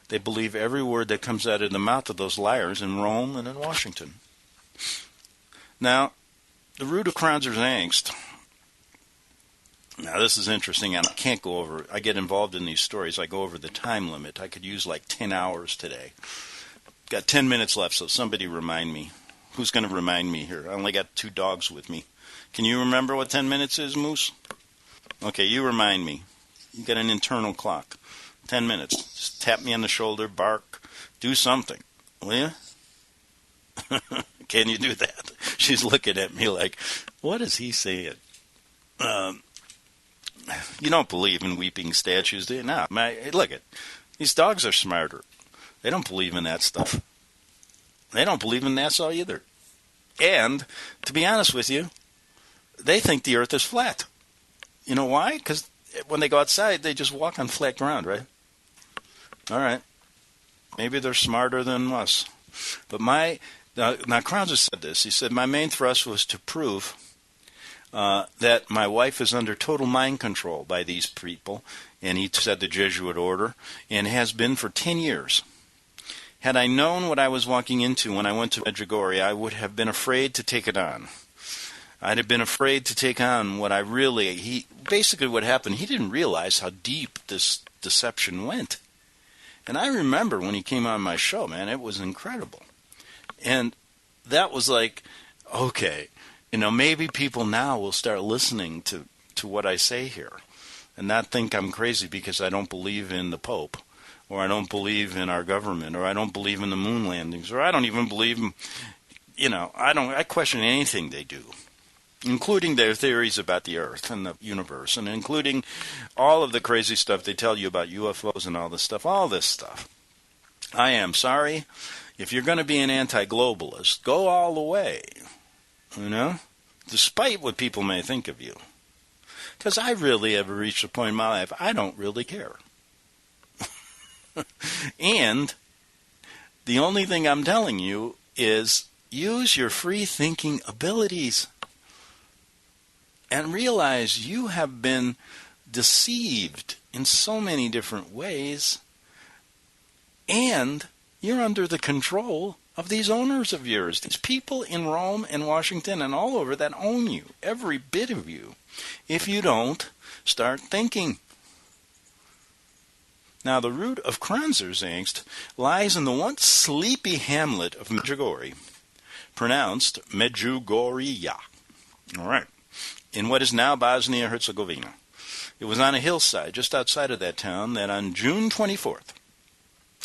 they believe every word that comes out of the mouth of those liars in Rome and in Washington. Now, the root of Kranzer's angst. Now, this is interesting, and I can't go over. I get involved in these stories. I go over the time limit. I could use like 10 hours today. Got 10 minutes left, so somebody remind me. Who's going to remind me here? I only got 2 dogs with me. Can you remember what 10 minutes is, Moose? Okay, you remind me. You got an internal clock. 10 minutes. Just tap me on the shoulder, bark, do something. Will you? Can you do that? She's looking at me like, what is he saying? You don't believe in weeping statues, do you? No. Look it. These dogs are smarter. They don't believe in that stuff. They don't believe in NASA either. And, to be honest with you, they think the earth is flat. You know why? Because when they go outside, they just walk on flat ground, right? All right. Maybe they're smarter than us. But now Kranzer said this. He said, my main thrust was to prove that my wife is under total mind control by these people, and he said the Jesuit order, and has been for 10 years. Had I known what I was walking into when I went to Medjugorje, I would have been afraid to take it on. I'd have been afraid to take on what basically what happened, he didn't realize how deep this deception went. And I remember when he came on my show, man, it was incredible. And that was like, okay, maybe people now will start listening to what I say here and not think I'm crazy because I don't believe in the Pope, or I don't believe in our government, or I don't believe in the moon landings, or I don't even believe in, I question anything they do, including their theories about the earth and the universe, and including all of the crazy stuff they tell you about UFOs and all this stuff. I am sorry. If you're going to be an anti-globalist, go all the way, despite what people may think of you. Because I really have reached a point in my life, I don't really care. And the only thing I'm telling you is use your free-thinking abilities and realize you have been deceived in so many different ways, and you're under the control of these owners of yours, these people in Rome and Washington and all over that own you, every bit of you, if you don't start thinking. Now, the root of Kranzer's angst lies in the once sleepy hamlet of Medjugorje, pronounced Medjugorje. All right. In what is now Bosnia-Herzegovina. It was on a hillside just outside of that town that on June 24th,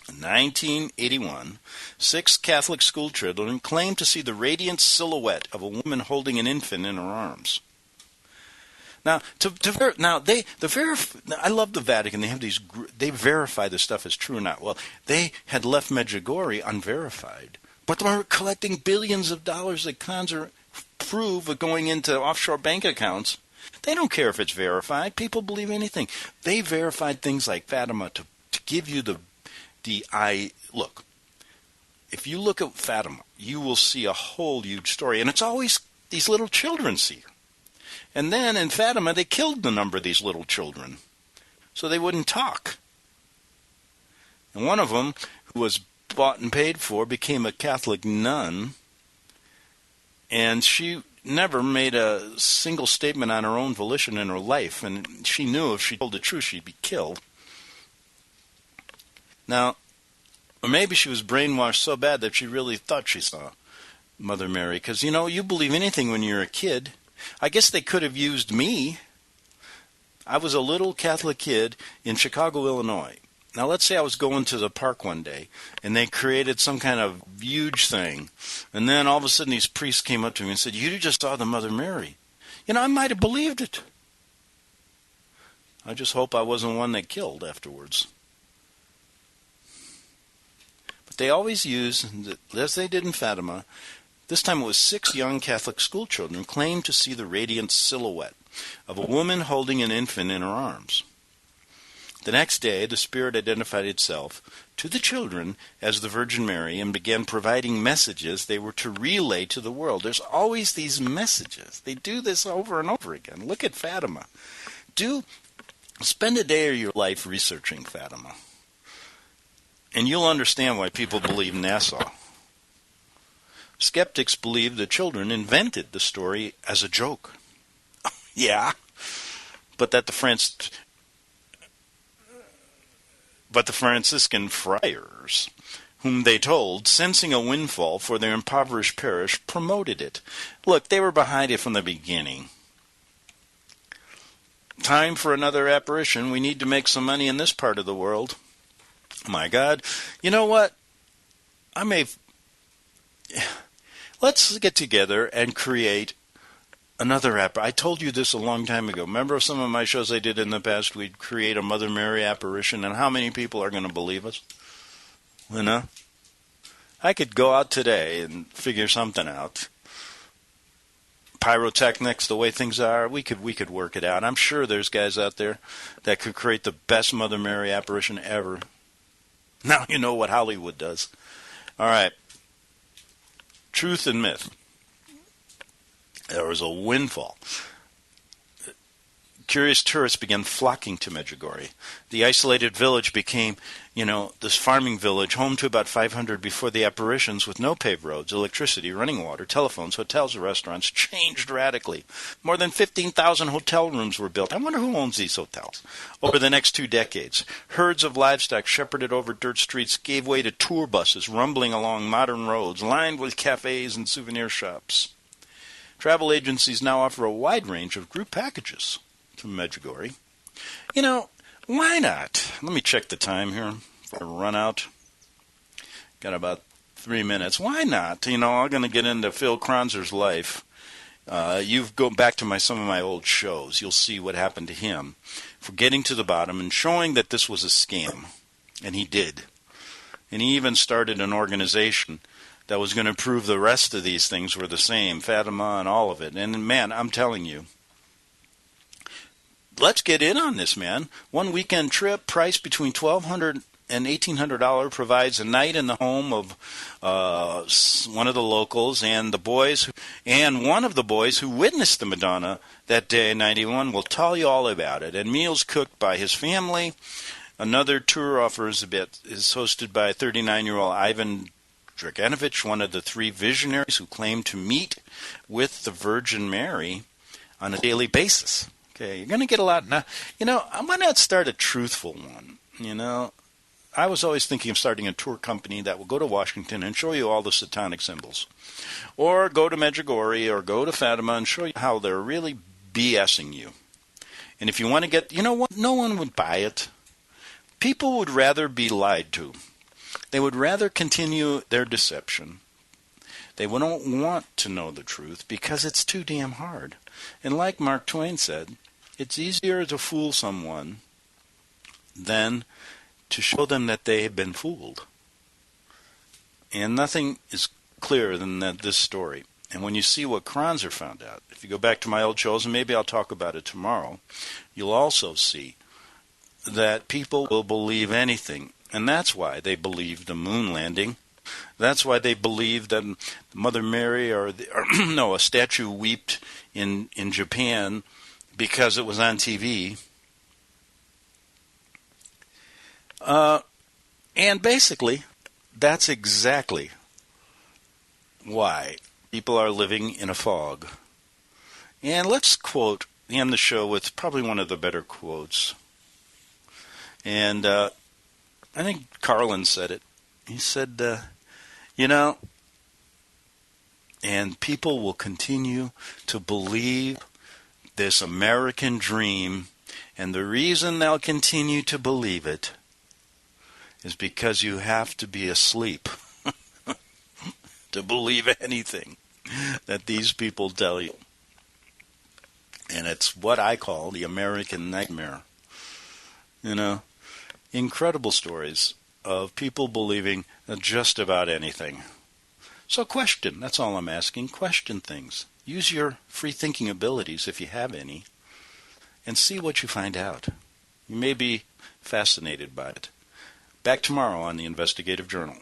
1981, 6 Catholic school children claimed to see the radiant silhouette of a woman holding an infant in her arms. Now, I love the Vatican. They have they verify this stuff as true or not. Well, they had left Medjugorje unverified, but they were collecting billions of dollars that Kranzer prove are going into offshore bank accounts. They don't care if it's verified. People believe anything. They verified things like Fatima to give you look. If you look at Fatima, you will see a whole huge story, and it's always these little children see her. And then in Fatima, they killed a number of these little children so they wouldn't talk. And one of them, who was bought and paid for, became a Catholic nun, and she never made a single statement on her own volition in her life, and she knew if she told the truth, she'd be killed. Now, or maybe she was brainwashed so bad that she really thought she saw Mother Mary, because, you believe anything when you're a kid. I guess they could have used me. I was a little Catholic kid in Chicago, Illinois. Now, let's say I was going to the park one day, and they created some kind of huge thing. And then all of a sudden these priests came up to me and said, "You just saw the Mother Mary." I might have believed it. I just hope I wasn't one that killed afterwards. But they always use, as they did in Fatima, this time it was 6 young Catholic schoolchildren claimed to see the radiant silhouette of a woman holding an infant in her arms. The next day, the spirit identified itself to the children as the Virgin Mary and began providing messages they were to relay to the world. There's always these messages. They do this over and over again. Look at Fatima. Spend a day of your life researching Fatima, and you'll understand why people believe Nassau. Skeptics believe the children invented the story as a joke. Yeah, but the Franciscan friars, whom they told, sensing a windfall for their impoverished parish, promoted it. Look, they were behind it from the beginning. Time for another apparition. We need to make some money in this part of the world. My God. You know what? Let's get together and create another app. I told you this a long time ago. Remember some of my shows I did in the past? We'd create a Mother Mary apparition, and how many people are going to believe us? I could go out today and figure something out. Pyrotechnics, the way things are, we could work it out. I'm sure there's guys out there that could create the best Mother Mary apparition ever. Now you know what Hollywood does. All right. Truth and myth. There was a windfall. Curious tourists began flocking to Medjugorje. The isolated village became, this farming village, home to about 500 before the apparitions, with no paved roads, electricity, running water, telephones, hotels, and restaurants, changed radically. More than 15,000 hotel rooms were built. I wonder who owns these hotels. Over the next 2 decades, herds of livestock shepherded over dirt streets gave way to tour buses rumbling along modern roads, lined with cafes and souvenir shops. Travel agencies now offer a wide range of group packages to Medjugorje. Why not? Let me check the time here before I run out. Got about 3 minutes. Why not? I'm going to get into Phil Kranzer's life. You go back to some of my old shows. You'll see what happened to him for getting to the bottom and showing that this was a scam. And he did. And he even started an organization that was going to prove the rest of these things were the same, Fatima and all of it. And, man, I'm telling you, let's get in on this, man. One weekend trip, priced between $1,200 and $1,800, provides a night in the home of one of the locals, and one of the boys who witnessed the Madonna that day in '91 will tell you all about it. And meals cooked by his family. Another tour is hosted by 39-year-old Ivan Draganovich, one of the 3 visionaries who claim to meet with the Virgin Mary on a daily basis. Okay, you're going to get a lot. Now, why not start a truthful one? You know, I was always thinking of starting a tour company that will go to Washington and show you all the satanic symbols. Or go to Medjugorje or go to Fatima and show you how they're really BSing you. And if you want to get, you know what, no one would buy it. People would rather be lied to. They would rather continue their deception. They don't want to know the truth because it's too damn hard. And like Mark Twain said, it's easier to fool someone than to show them that they have been fooled. And nothing is clearer than this story. And when you see what Kranzer found out, if you go back to my old shows, and maybe I'll talk about it tomorrow, you'll also see that people will believe anything. And that's why they believe the moon landing. That's why they believe that Mother Mary or a statue wept in Japan because it was on TV. And basically, that's exactly why people are living in a fog. And let's end the show with probably one of the better quotes. And I think Carlin said it. He said, and people will continue to believe this American dream, and the reason they'll continue to believe it is because you have to be asleep to believe anything that these people tell you. And it's what I call the American nightmare. Incredible stories of people believing just about anything. So question, that's all I'm asking. Question things. Use your free thinking abilities, if you have any, and see what you find out. You may be fascinated by it. Back tomorrow on the Investigative Journal.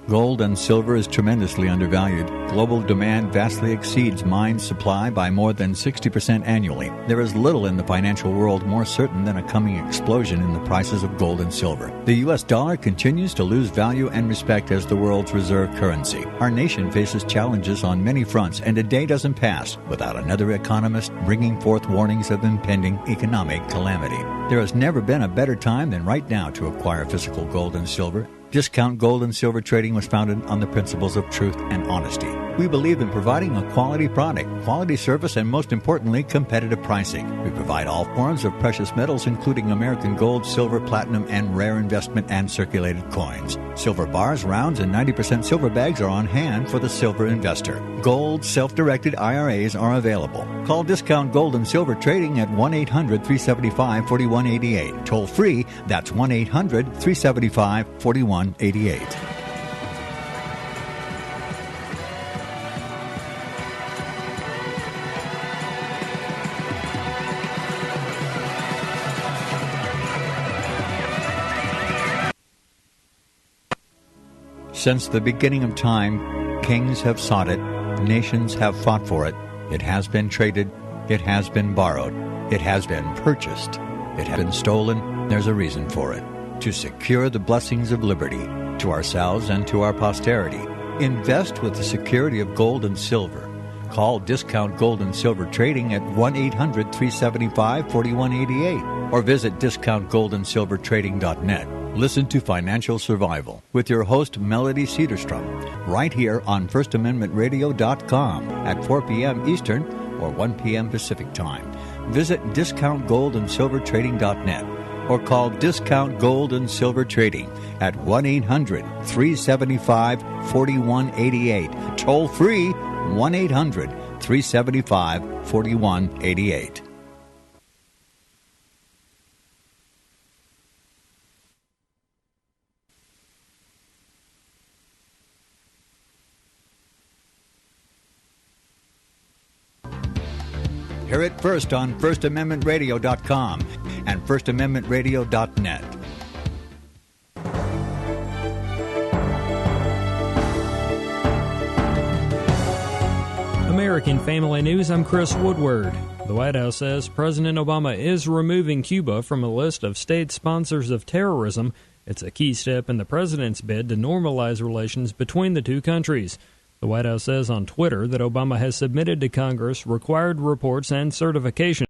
Gold and silver is tremendously undervalued. Global demand vastly exceeds mine supply by more than 60% annually. There is little in the financial world more certain than a coming explosion in the prices of gold and silver. The U.S. dollar continues to lose value and respect as the world's reserve currency. Our nation faces challenges on many fronts, and a day doesn't pass without another economist bringing forth warnings of impending economic calamity. There has never been a better time than right now to acquire physical gold and silver. Discount Gold and Silver Trading was founded on the principles of truth and honesty. We believe in providing a quality product, quality service, and most importantly, competitive pricing. We provide all forms of precious metals, including American gold, silver, platinum, and rare investment and circulated coins. Silver bars, rounds, and 90% silver bags are on hand for the silver investor. Gold self-directed IRAs are available. Call Discount Gold and Silver Trading at 1-800-375-4188. Toll free, that's 1-800-375-4188. Since the beginning of time, kings have sought it, nations have fought for it. It has been traded, it has been borrowed, it has been purchased, it has been stolen. There's a reason for it. To secure the blessings of liberty to ourselves and to our posterity. Invest with the security of gold and silver. Call Discount Gold and Silver Trading at 1-800-375-4188 or visit discountgoldandsilvertrading.net. Listen to Financial Survival with your host, Melody Cedarstrom, right here on FirstAmendmentRadio.com at 4 p.m. Eastern or 1 p.m. Pacific Time. Visit discountgoldandsilvertrading.net or call Discount Gold and Silver Trading at 1-800-375-4188. Toll free, 1-800-375-4188. Hear it first on FirstAmendmentRadio.com and FirstAmendmentRadio.net. American Family News, I'm Chris Woodward. The White House says President Obama is removing Cuba from a list of state sponsors of terrorism. It's a key step in the president's bid to normalize relations between the two countries. The White House says on Twitter that Obama has submitted to Congress required reports and certification